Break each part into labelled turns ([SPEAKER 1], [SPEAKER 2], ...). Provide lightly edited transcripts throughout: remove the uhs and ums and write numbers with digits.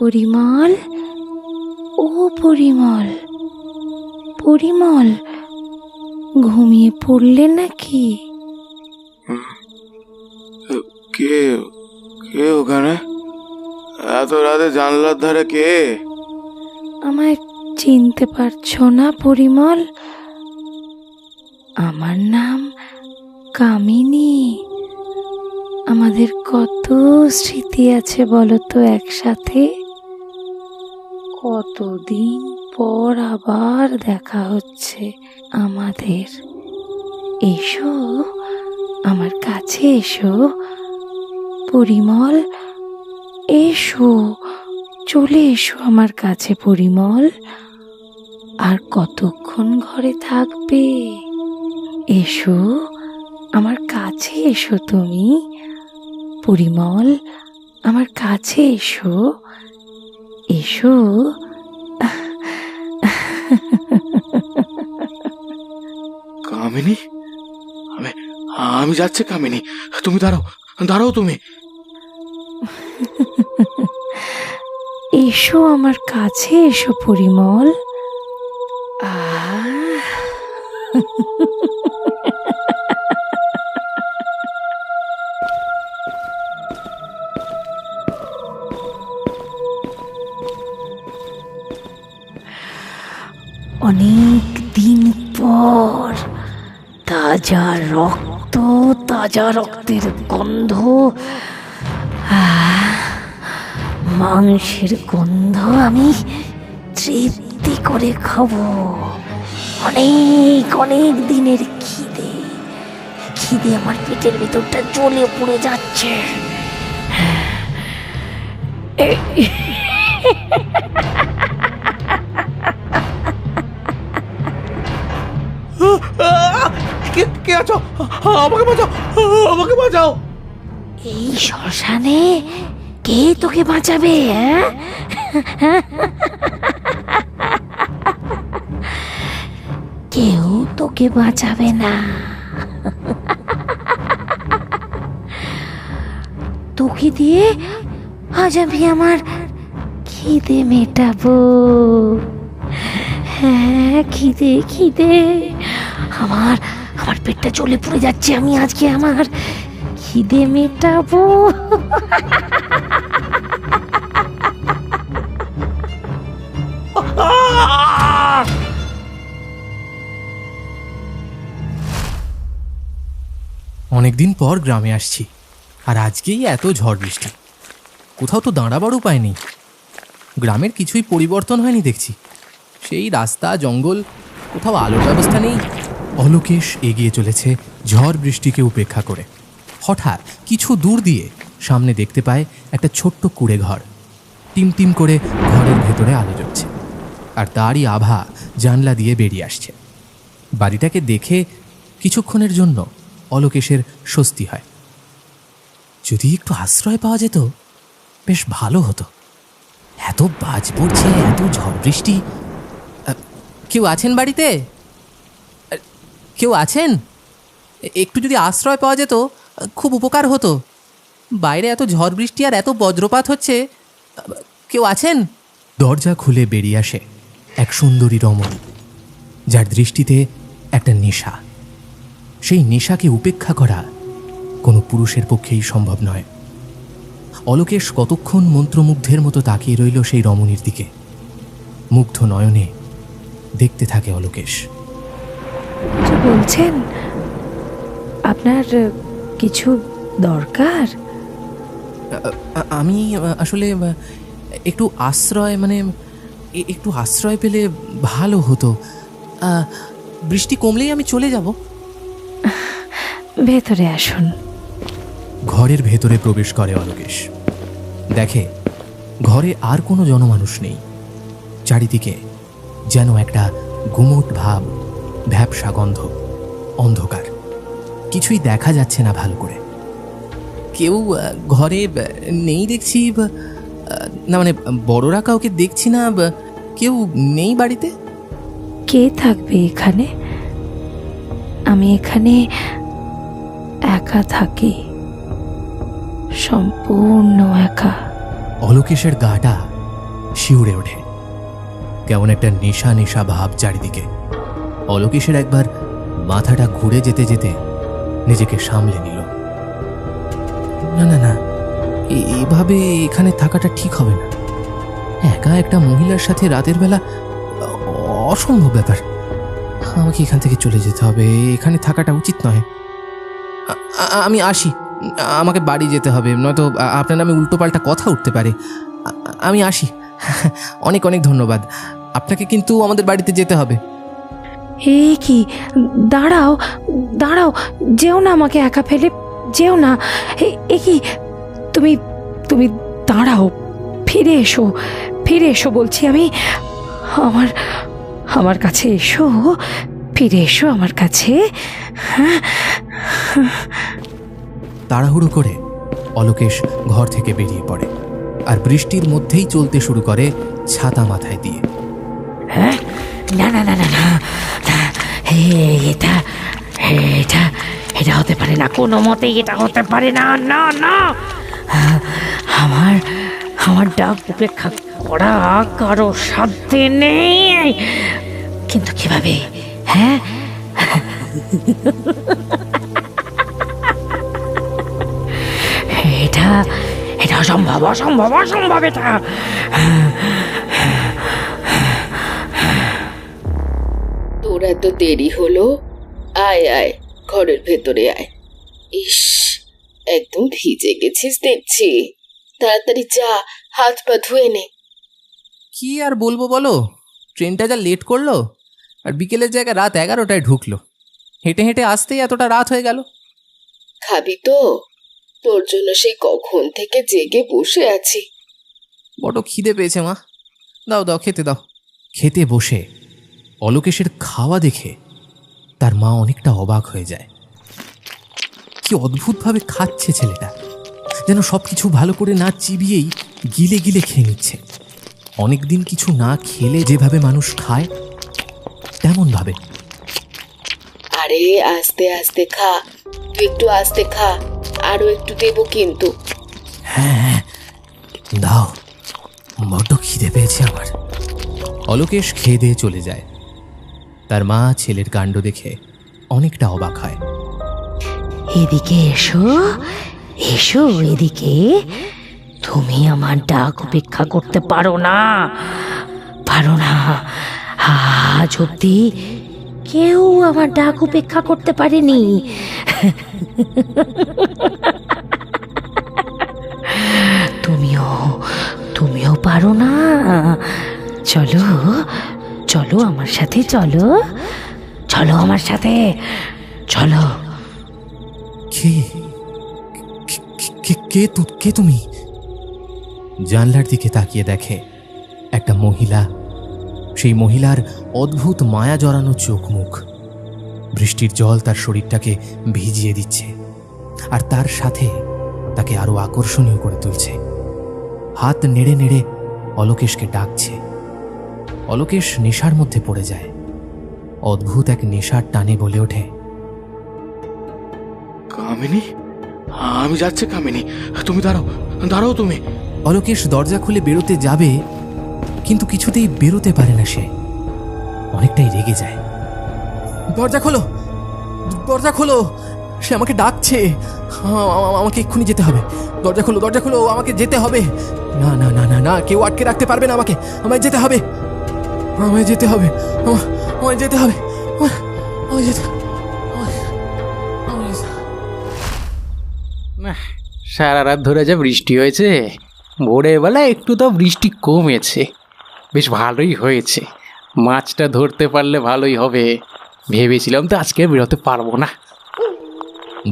[SPEAKER 1] পরিমল, ও পরিমল, পরিমল, ঘুমিয়ে পড়লে নাকি?
[SPEAKER 2] কে কে ওখানে? এত রাতে জানলার ধারে কে?
[SPEAKER 1] আমায় চিনতে পারছো না পরিমল? আমার নাম কামিনী। আমাদের কত স্মৃতি আছে বলো তো একসাথে। কতদিন পর আবার দেখা হচ্ছে আমাদের। এসো, আমার কাছে এসো পরিমল, এসো, চলে এসো আমার কাছে পরিমল। আর কতক্ষণ ঘরে থাকবে? এসো, আমার কাছে এসো তুমি পরিমল, আমার কাছে এসো, এসো।
[SPEAKER 2] কামিনী, আমি আমি যাচ্ছি কামিনী, তুমি দাঁড়াও, দাঁড়াও তুমি।
[SPEAKER 1] এসো আমার কাছে এসো পরিমল। অনেক দিন পর তাজা রক্ত, তাজা রক্তের গন্ধ, মাংসের গন্ধ আমি তৃপ্তি করে খাবো। অনেক অনেক দিনের খিদে, খিদে আমার পেটের ভেতরটা জ্বলে পুড়ে যাচ্ছে।
[SPEAKER 2] কে আছো? আমাকে বাঁচাও, আমাকে বাঁচাও।
[SPEAKER 1] এই শ্মশানে কে তোকে বাঁচাবে? কেউ তোকে বাঁচাবে না। তোকে দিয়ে আজ আমি আমার খিদে মেটাবো। হ্যাঁ, খিদে খিদে, আমার আমার পেটটা জ্বলে পুড়ে যাচ্ছে। আমি আজকে আমার খিদে মেটাবো।
[SPEAKER 3] অনেকদিন পর গ্রামে আসছি, আর আজকেই এত ঝড় বৃষ্টি। কোথাও তো দাঁড়াবার উপায় নেই। গ্রামের কিছুই পরিবর্তন হয়নি দেখছি। সেই রাস্তা, জঙ্গল, কোথাও আলোর ব্যবস্থা নেই। অলোকেশ এগিয়ে চলেছে ঝড় বৃষ্টিকে উপেক্ষা করে। হঠাৎ কিছু দূর দিয়ে সামনে দেখতে পায় একটা ছোট্ট কুঁড়ে ঘর। টিমটিম করে ঘরের ভেতরে আলো জ্বলছে, আর তারই আভা জানলা দিয়ে বেরিয়ে আসছে। বাড়িটাকে দেখে কিছুক্ষণের জন্য অলোকেশের স্বস্তি হয়। যদি একটু আশ্রয় পাওয়া যেত বেশ ভালো হতো। এত বাজ পড়ছে, এত ঝড় বৃষ্টি। কেউ আছেন বাড়িতে? কেউ আছেন? একটু যদি আশ্রয় পাওয়া যেত খুব উপকার হতো। বাইরে এত ঝড় বৃষ্টি আর এত বজ্রপাত হচ্ছে। কেউ আছেন? দরজা খুলে বেরিয়ে আসে এক সুন্দরী রমণী, যার দৃষ্টিতে একটা নেশা। সেই নেশাকে উপেক্ষা করা কোনো পুরুষের পক্ষেই সম্ভব নয়। অলোকেশ কতক্ষণ মন্ত্রমুগ্ধের মতো তাকিয়ে রইল সেই রমণীর দিকে। মুগ্ধ নয়নে দেখতে থাকে অলোকেশ।
[SPEAKER 1] কিছু বলছেন? আপনার কিছু দরকার?
[SPEAKER 3] আমি আসলে একটু আশ্রয়, একটু আশ্রয় পেলে ভালো হতো। বৃষ্টি কমলেই আমি চলে যাব।
[SPEAKER 1] ভেতরে আসুন।
[SPEAKER 3] ঘরের ভেতরে প্রবেশ করে অলোকেশ। দেখে ঘরে আর কোনো জনমানুষ নেই। চারিদিকে যেন একটা গুমোট ভাব, ভ্যাপসা গন্ধ, অন্ধকার। কিছুই দেখা যাচ্ছে না ভালো করে। কেউ ঘরে নেই দেখছি না, বড়রা কাউকে দেখছি না। কেউ নেই বাড়িতে।
[SPEAKER 1] কে থাকবে এখানে? আমি এখানে একা থাকি, সম্পূর্ণ একা।
[SPEAKER 3] অলোকেশের গাটা শিউরে ওঠে। কেমন একটা নেশা নেশা ভাব চারিদিকে। অলোকেশের একবার মাথাটা ঘুরে যেতে যেতে নিজেকে সামলে নিল। না না না, এভাবে এখানে থাকাটা ঠিক হবে না। একা একটা মহিলার সাথে রাতের বেলা অসম্ভব ব্যাপার। আমাকে এখান থেকে চলে যেতে হবে, এখানে থাকাটা উচিত নয়। আমি আসি, আমাকে বাড়ি যেতে হবে, নয়তো আপনার নামে উল্টোপাল্টা কথা উঠতে পারে। আমি আসি, অনেক অনেক ধন্যবাদ আপনাকে, কিন্তু আমাদের বাড়িতে যেতে হবে।
[SPEAKER 1] এ কি, দাঁড়াও দাঁড়াও, যেও না, আমাকে একা ফেলে যেও না। এ কি, তুমি তুমি দাঁড়াও, ফিরে এসো বলছি আমি। আমার আমার কাছে এসো, ফিরে এসো আমার কাছে। হ্যাঁ।
[SPEAKER 3] তাড়াহুড়ো করে অলোকেশ ঘর থেকে বেরিয়ে পড়ে, আর বৃষ্টির মধ্যেই চলতে শুরু করে ছাতা মাথায় দিয়ে।
[SPEAKER 1] হ্যাঁ, না না না না না, এটা এটা এটা হতে পারে না, কোনো মতেই এটা হতে পারে না। না না, আমার ডাক উপেক্ষা করা কারো সাধ্যে নেই। কিন্তু কিভাবে? হ্যাঁ, এটা এটা অসম্ভব, অসম্ভব, অসম্ভব এটা।
[SPEAKER 4] তোর এত দেরি হলো? আয় আয়, ঘরের ভেতরে আয়। ইস, একদম ভিজে গেছিস দেখছি। তাড়াতাড়ি যা, হাত পা ধুয়ে নে।
[SPEAKER 3] কি আর বলবো বলো, ট্রেনটা যা লেট করলো, আর বিকেলের জায়গায় রাত 11টায় ঢুকলো। হেঁটে হেঁটে আসতেই এতটা রাত হয়ে গেল।
[SPEAKER 4] খাবি তো? তোর জন্য সেই কখন থেকে জেগে বসে আছি।
[SPEAKER 3] বড় খিদে পেয়েছে মা, দাও দাও, খেতে দাও। খেতে বসে অলোকেশের খাওয়া দেখে তার মা অনেকটা অবাক হয়ে যায়। কি অদ্ভুতভাবে খাচ্ছে ছেলেটা, যেন সবকিছু ভালো করে না চিবিয়েই গিলে গিলে খেয়ে নিচ্ছে। অনেকদিন কিছু না খেলে যেভাবে মানুষ খায়, তেমন ভাবে।
[SPEAKER 4] আরে আস্তে আস্তে খা, তুই একটু আস্তে খা, আরো একটু দেবো কিন্তু।
[SPEAKER 3] হ্যাঁ দাও, বড্ড খিদে পেয়েছে আমার। অলোকেশ খেয়ে দিয়ে চলে যায়। তার মা ছেলের কাণ্ড দেখে অনেকটা অবাক হয়।
[SPEAKER 1] এদিকে এসো, এসো এদিকে। তুমি আমার ডাক উপেক্ষা করতে পারো না, পারো না। আজ অব্দি কেউ আমার ডাক উপেক্ষা করতে পারেনি। তুমিও পারো না। চলো চলো আমার সাথে, চলো চলো আমার সাথে, চলো।
[SPEAKER 3] কে কে কে কে তুমি? জানলার দিকে তাকিয়ে দেখে একটা মহিলা। সেই মহিলার অদ্ভুত মায়া জড়ানো চোখ মুখ। বৃষ্টির জল তার শরীরটাকে ভিজিয়ে দিচ্ছে, আর তার সাথে তাকে আরো আকর্ষণীয় করে তুলছে। হাত নেড়ে নেড়ে অলোকেশকে ডাকছে। অলোকেশ নেশার মধ্যে পড়ে যায়। অদ্ভুত এক নেশার টানে বলে ওঠে,
[SPEAKER 2] কামিনী, আমি যাচ্ছি কামিনী, তুমি দাঁড়াও, দাঁড়াও তুমি।
[SPEAKER 3] অলোকেশ দরজা খুলে বেরোতে যাবে, কিন্তু কিছুতেই বেরোতে পারে না। সে অনেকটাই রেগে যায়। দরজা খোলো, দরজা খোলো, সে আমাকে ডাকছে। আমাকে এক্ষুনি যেতে হবে। দরজা খোলো, দরজা খোলো, আমাকে যেতে হবে। না না না না না, কেউ আটকে রাখতে পারবে না আমাকে। আমায় যেতে হবে, আমায় যেতে হবে, আমায় যেতে হবে, আমায় যেতে হবে।
[SPEAKER 5] সারা রাত ধরে যা বৃষ্টি হয়েছে, ভোরবেলা একটু তো বৃষ্টি কমেছে, বেশ ভালোই হয়েছে। মাছটা ধরতে পারলে ভালোই হবে। ভেবেছিলাম তো আজকে বেরোতে পারবো না।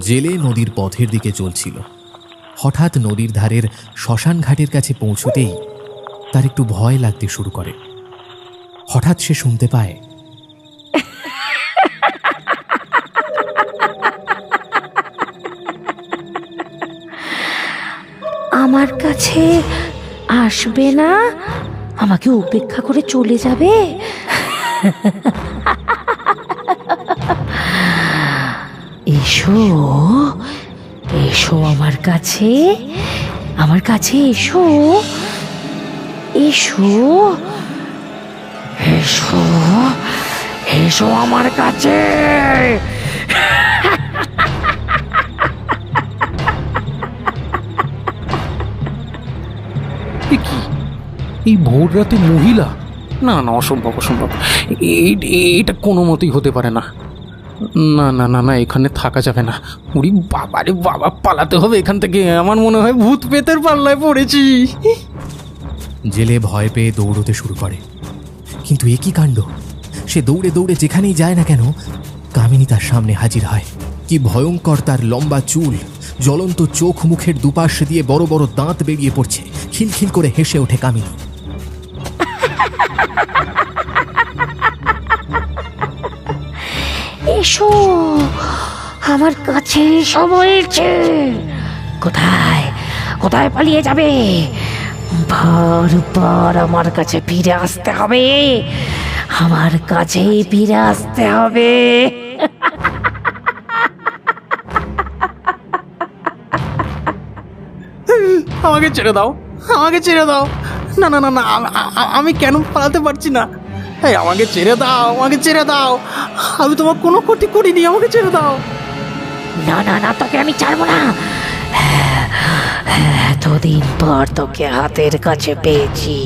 [SPEAKER 3] জেলে নদীর পথের দিকে চলছিল। হঠাৎ নদীর ধারের শ্মশান ঘাটের কাছে পৌঁছতেই তার একটু ভয় লাগতে শুরু করে। হঠাৎ সে শুনতে পায়,
[SPEAKER 1] আমার কাছে আসবে না, আমাকে উপেক্ষা করে চলে যাবে। এসো এসো আমার কাছে, আমার কাছে এসো। এসো এসো এসো আমার কাছে।
[SPEAKER 5] এ কি, এই ভোর রাতে মহিলা? না না, অসম্ভব অসম্ভব, এটা কোনো মতেই হতে পারে না। না না না না, এখানে থাকা যাবে না। উরি বাবা রে বাবা, পালাতে হবে এখান থেকে। আমার মনে হয় ভূত পেতের পাল্লায় পড়েছি।
[SPEAKER 3] জেলে ভয় পেয়ে দৌড়তে শুরু করে, কিন্তু এ কি কাণ্ড! সে দৌড়ে দৌড়ে যেখানেই যায় না কেন, কামিনী তার সামনে হাজির হয়। কি ভয়ঙ্কর তার লম্বা চুল, জ্বলন্ত চোখ, মুখের দুপাশ দিয়ে বড় বড় দাঁত বেরিয়ে পড়ছে। খিলখিল করে হেসে ওঠে কামিনী।
[SPEAKER 1] এসো আমার কাছে এসো বলছে। কোথায় কোথায় পালিয়ে যাবে? বারবার আমার কাছে ফিরে আসতে হবে, আমার কাছেই ফিরে আসতে হবে।
[SPEAKER 5] আমাকে ছেড়ে দাও, আমাকে ছেড়ে দাও। না না না না, আমি কেন পালাতে পারছি না? এই আমাকে ছেড়ে দাও, আমাকে ছেড়ে দাও। আমি তোমার কোনো ক্ষতি করিনি, আমাকে ছেড়ে দাও।
[SPEAKER 1] না না না, তোকে আমি ছাড়বো না। এতদিন পর তোকে হাতের কাছে পেয়েছি,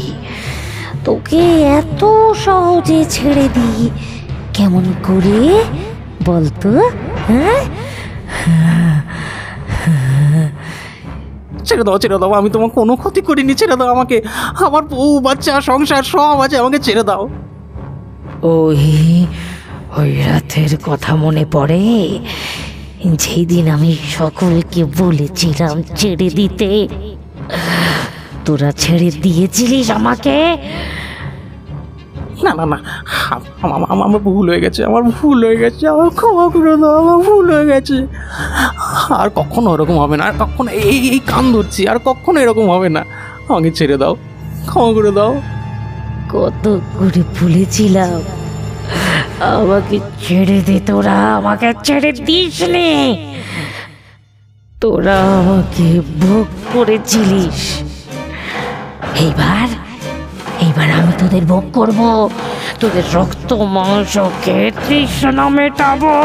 [SPEAKER 1] তোকে এত সহজে ছেড়ে দিই কেমন করে বলতো? হ্যাঁ,
[SPEAKER 5] ছেড়ে দাও, ছেড়ে দাও। আমি তোমার কোনো ক্ষতি করিনি, ছেড়ে দাও আমাকে। আমার বউ বাচ্চা সংসার সব আছে, আমাকে ছেড়ে দাও।
[SPEAKER 1] ওই ওই রাতের কথা মনে পড়ে, যেই দিন আমি সকলকে বলেছিলাম ছেড়ে দিতে, তোরা ছেড়ে দিয়েছিলিস আমাকে।
[SPEAKER 5] না না না, আমার ভুল হয়ে গেছে, আমার ভুল হয়ে গেছে, আমার ক্ষমা করে দাও, আমার ভুল হয়ে গেছে। আর কখনো এরকম হবে না, আর কখনো এই কান ধরছি, আর কখনো এরকম হবে না। আমাকে ছেড়ে দাও, ক্ষমা করে দাও।
[SPEAKER 1] কত করে বলেছিলাম আমাকে ছেড়ে দে, তোরা আমাকে ছেড়ে দিস নে। তোরা আমাকে ভোগ করেছিলিস, এইবার এইবার আমি তোদের ভোগ করব, তোদের রক্ত মাংসকে তৃষ্ণা মেটাবো।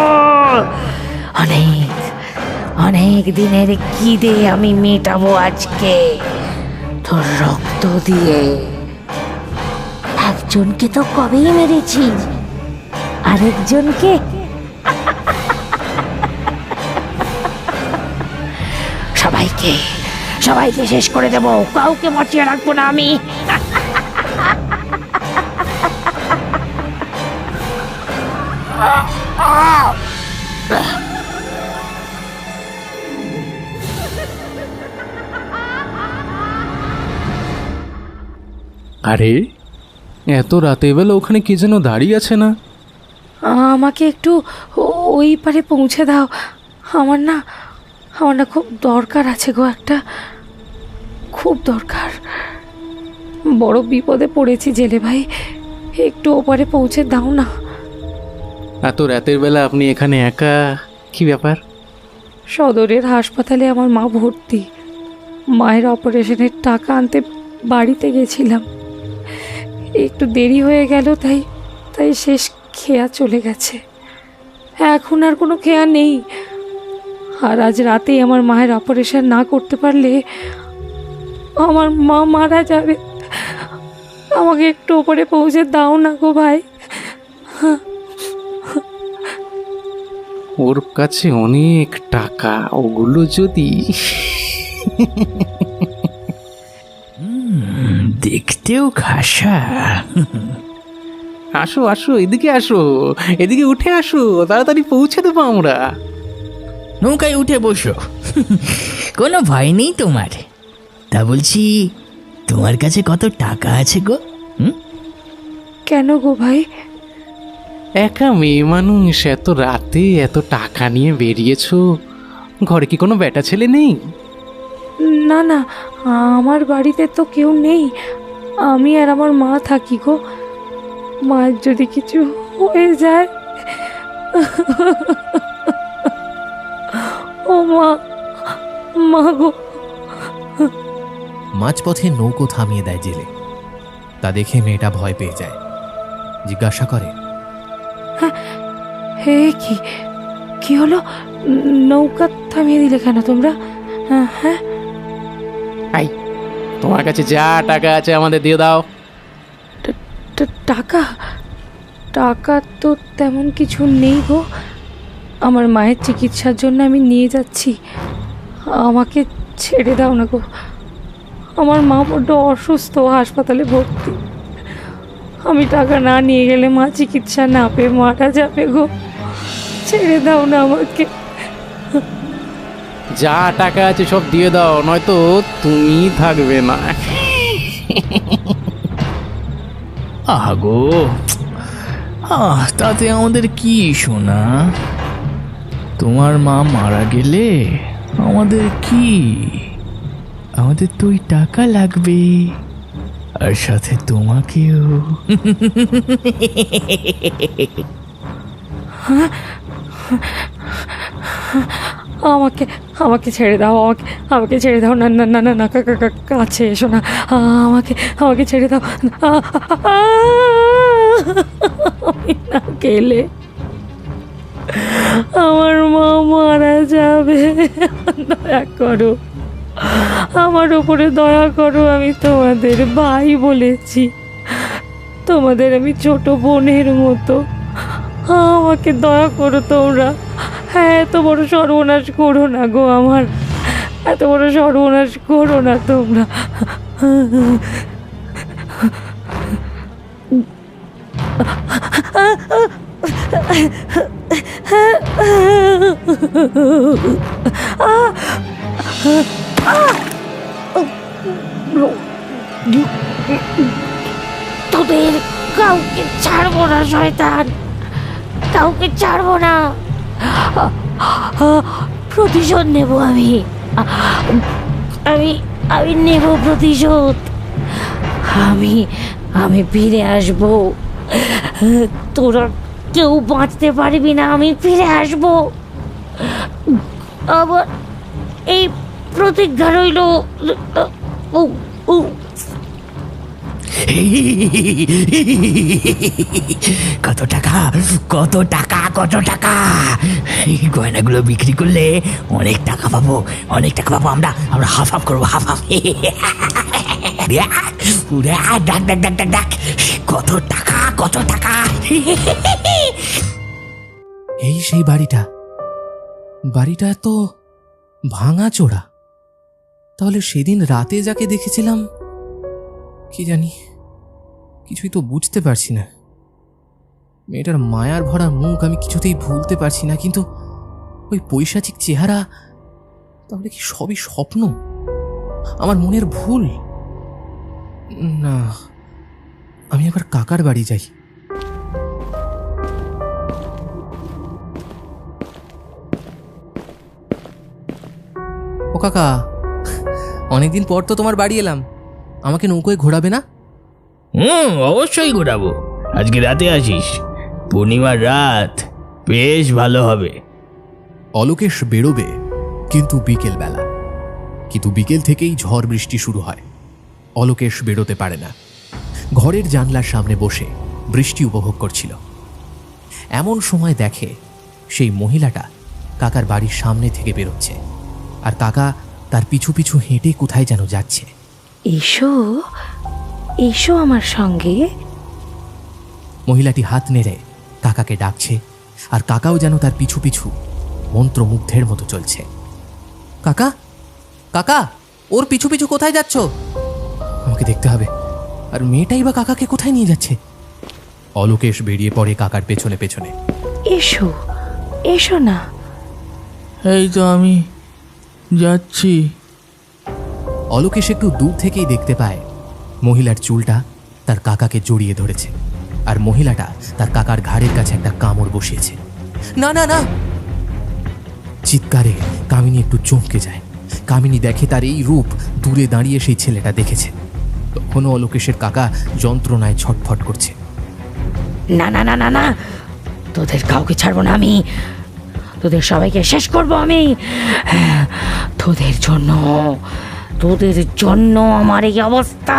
[SPEAKER 1] অনেক অনেক দিনের খিদে আমি মেটাবো আজকে তোর রক্ত দিয়ে। একজনকে তো কবেই মেরেছি, আরেকজনকে সবাইকে সবাইকে শেষ করে দেব, কাউকে বাঁচিয়ে রাখবো না আমি।
[SPEAKER 5] আরে এত রাতে বেলা ওখানে কে যেন দাঁড়িয়ে আছে না?
[SPEAKER 1] আমাকে একটু ওই পারে পৌঁছে দাও, আমার না খুব দরকার আছে গো, একটা খুব দরকার। বড় বিপদে পড়েছি জেলে ভাই, একটু ওপারে পৌঁছে দাও না।
[SPEAKER 5] এত রাতের বেলা আপনি এখানে একা? কি ব্যাপার?
[SPEAKER 1] সদরের হাসপাতালে আমার মা ভর্তি, মায়ের অপারেশনের টাকা আনতে বাড়িতে গেছিলাম, একটু দেরি হয়ে গেল, তাই শেষ খেয়া চলে গেছে। এখন আর কোনো খেয়া নেই, আর আজ রাতেই আমার মায়ের অপারেশন না করতে পারলে আমার মা মারা যাবে। আমাকে একটু ওপরে পৌঁছে দাও না গো ভাই।
[SPEAKER 5] ওর কাছে অনেক টাকা, ওগুলো যদি
[SPEAKER 6] দেখতেও খাসা।
[SPEAKER 5] আসো আসো, এদিকে আসো, এদিকে উঠে আসো, তাড়াতাড়ি পৌঁছে দেবো আমরা।
[SPEAKER 6] নৌকায় উঠে বসো, কোনো ভয় নেই তোমার। তা বলছি, তোমার কাছে কত টাকা আছে গো?
[SPEAKER 1] কেন গো ভাই?
[SPEAKER 5] একা মেয়ে মানুষ, এত রাতে এত টাকা নিয়ে বেরিয়েছো, ঘরে কি কোনো বেটা ছেলে নেই?
[SPEAKER 1] না না, আমার বাড়িতে তো কেউ নেই, আমি আর আমার মা থাকি গো। মায়ের যদি কিছু হয়ে যায়, ও মা গো।
[SPEAKER 3] মাঝপথে নৌকো থামিয়ে দেয় জেলে। তা দেখে মেয়েটা ভয় পেয়ে যায়, জিজ্ঞাসা করে,
[SPEAKER 1] হে কি কি হলো? নৌকা থামিয়ে দিলে কেন তোমরা? হ্যাঁ,
[SPEAKER 5] আই, তোমার কাছে যা টাকা আছে আমাদের দিয়ে দাও।
[SPEAKER 1] টাকা? টাকা তো তেমন কিছু নেই গো। আমার মায়ের চিকিৎসার জন্য আমি নিয়ে যাচ্ছি, আমাকে ছেড়ে দাও না গো। আমার মা বড্ড অসুস্থ, হাসপাতালে ভর্তি। আমি টাকা না নিয়ে গেলে মা চিকিৎসা না পেয়ে মারা যাবে গো। ছেড়ে দাও না আমাকে।
[SPEAKER 5] যা টাকা আছে সব দিয়ে দাও, নয়তো তুমি থাকবে না।
[SPEAKER 6] আগো, তাতে আমাদের কি শোনা? তোমার মা মারা গেলে আমাদের কি? আমাদের তো ওই টাকা লাগবে, আর সাথে তোমাকেও।
[SPEAKER 1] আমাকে আমাকে ছেড়ে দাও, আমাকে ছেড়ে দাও। না না না না না, কাছে এসো না। আমাকে ছেড়ে দাও। আমি না গেলে আমার মা মারা যাবে। দয়া করো, আমার উপরে দয়া করো। আমি তোমাদের ভাই বলেছি, তোমাদের আমি ছোট বোনের মতো। আমাকে দয়া করো তোমরা। হ্যাঁ, এত বড় সর্বনাশ করো না গো আমার, এত বড় সর্বনাশ করো না তোমরা। তোদের কাউকে ছাড়বো না শয়তান, কাউকে ছাড়বো না। প্রতিশোধ নেব আমি, আমি আমি নেব প্রতিশোধ। আমি ফিরে আসবো। তোরা কেউ বাঁচতে পারবি না, আমি ফিরে আসবো। আবার এই প্রতিজ্ঞা রইল।
[SPEAKER 6] কত টাকা, কত টাকা, কত টাকা! এই গয়নাগুলো বিক্রি করলে অনেক টাকা পাবো, অনেক টাকা পাবো। আমরা হাফ হাফ করবো, হাফ হাফ। ডাক ডাক ডাক ডাক ডাক, কত টাকা, কত টাকা!
[SPEAKER 3] এই সেই বাড়িটা তো ভাঙা চোরা। তাহলে সেদিন রাতে যাকে দেখেছিলাম, কি জানি, কিছুই তো বুঝতে পারছি না। মেয়েটার মায়ার ভরা মুখ আমি কিছুতেই ভুলতে পারছি না, কিন্তু ওই পৈশাচিক চেহারা, তাহলে কি সবই স্বপ্ন, আমার মনের ভুল? না, আমি এবার কাকার বাড়ি যাই। ও কাকা, অনেকদিন পর তো তোমার বাড়ি এলাম, আমাকে নৌকোয় ঘোরাবে না?
[SPEAKER 6] অবশ্যই ঘোরাবো। আজকে রাতে আসিস, পূর্ণিমার রাত, বেশ ভালো হবে।
[SPEAKER 3] অলোকেশ বেরোবে কিন্তু বিকেল থেকেই ঝড় বৃষ্টি শুরু হয়। অলোকেশ বেরোতে পারে না, ঘরের জানলার সামনে বসে বৃষ্টি উপভোগ করছিল। এমন সময় দেখে সেই মহিলাটা কাকার বাড়ির সামনে থেকে বেরোচ্ছে, আর কাকা তার পিছু পিছু হেঁটে কোথায় যেন যাচ্ছে।
[SPEAKER 1] এসো এসো আমার সঙ্গে।
[SPEAKER 3] মহিলাটি হাত নেড়ে কাকাকে ডাকছে, আর কাকাও যেন তার পিছু পিছু মন্ত্রমুগ্ধের মতো চলছে। কাকা, কাকা, ওর পিছু পিছু কোথায় যাচ্ছ? আমাকে দেখতে হবে। আর মেয়েটাই বা কাকাকে কোথায় নিয়ে যাচ্ছে? অলোকেশ বেরিয়ে পড়ে কাকার পেছনে পেছনে।
[SPEAKER 1] এসো এসো না।
[SPEAKER 6] এই তো আমি যাচ্ছি।
[SPEAKER 3] অলোকেশ একটু দূর থেকেই দেখতে পায় মহিলার চুলটা তার কাকাকে জড়িয়ে ধরেছে, আর মহিলাটা তার কাকার ঘাড়ের কাছে একটা কামড় বসিয়েছে। না না না! চিৎকারে কামিনী একটু চমকে যায়। কামিনী দেখে তার এই রূপ দূরে দাঁড়িয়ে সেই ছেলেটা দেখেছে। তখনও অলোকেশের কাকা যন্ত্রণায় ছটফট করছে।
[SPEAKER 1] না না না না না, তোদের কাউকে ছাড়বো না আমি, তোদের সবাইকে শেষ করবো আমি। তোদের জন্য আমার এই অবস্থা।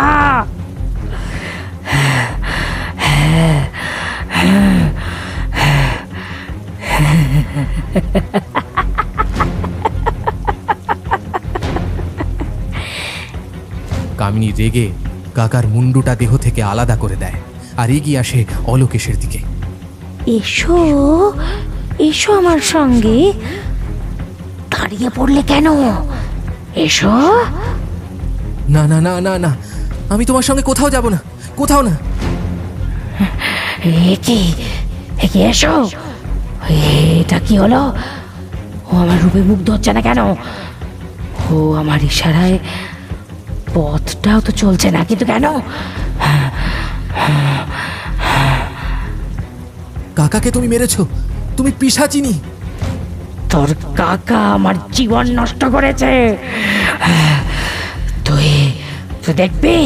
[SPEAKER 3] কামিনী রেগে কাকার মুন্ডুটা দেহ থেকে আলাদা করে দেয় আর এগিয়ে আসে অলোকেশের দিকে।
[SPEAKER 1] এসো এসো আমার সঙ্গে। দাঁড়িয়ে পড়লে কেন? এসো।
[SPEAKER 3] না না না না না, আমি তোমার সঙ্গে কোথাও যাব না, কোথাও না।
[SPEAKER 1] একে একে এসো। এটা কি হলো? ও আমার রূপে মুগ্ধ হচ্ছে না কেন? ও আমার ইশারায় পথটাও তো চলছে না, কিন্তু কেন?
[SPEAKER 3] কাকাকে তুমি মেরেছো, তুমি পিশাচিনী।
[SPEAKER 1] তোর কাকা আমার জীবন নষ্ট করেছে। তুই তুই দেখবি।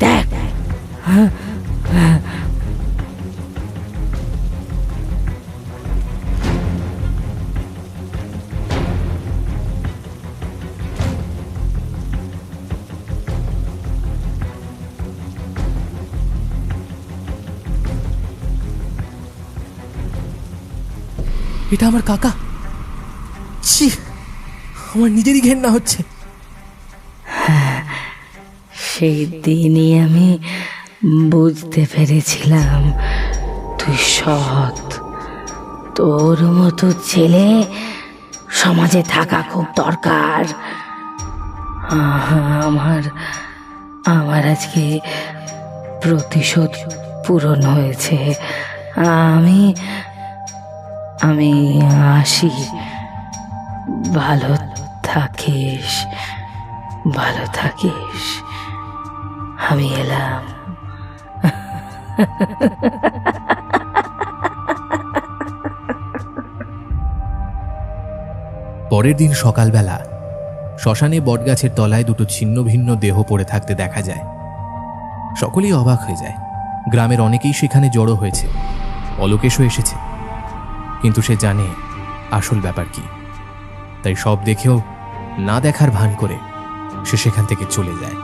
[SPEAKER 1] দেখ।
[SPEAKER 3] এটা আমার কাকা। ছি, আমার নিজেরই ঘেন্না হচ্ছে।
[SPEAKER 1] সেই দিনই আমি বুঝতে পেরেছিলাম তুই সৎ। তোর মতো ছেলে সমাজে থাকা খুব দরকার। আমার আমার আজকে প্রতিশোধ পূরণ হয়েছে। আমি আমি আসি। ভালো থাকিস, ভালো থাকিস। আমি এলাম।
[SPEAKER 3] পরের দিন সকালবেলা শ্মশানে বটগাছের তলায় দুটো ছিন্ন ভিন্ন দেহ পড়ে থাকতে দেখা যায়। সকলেই অবাক হয়ে যায়। গ্রামের অনেকেই সেখানে জড়ো হয়েছে। অলোকেশও এসেছে, কিন্তু সে জানে আসল ব্যাপার কি। তাই সব দেখেও না দেখার ভান করে সে সেখান থেকে চলে যায়।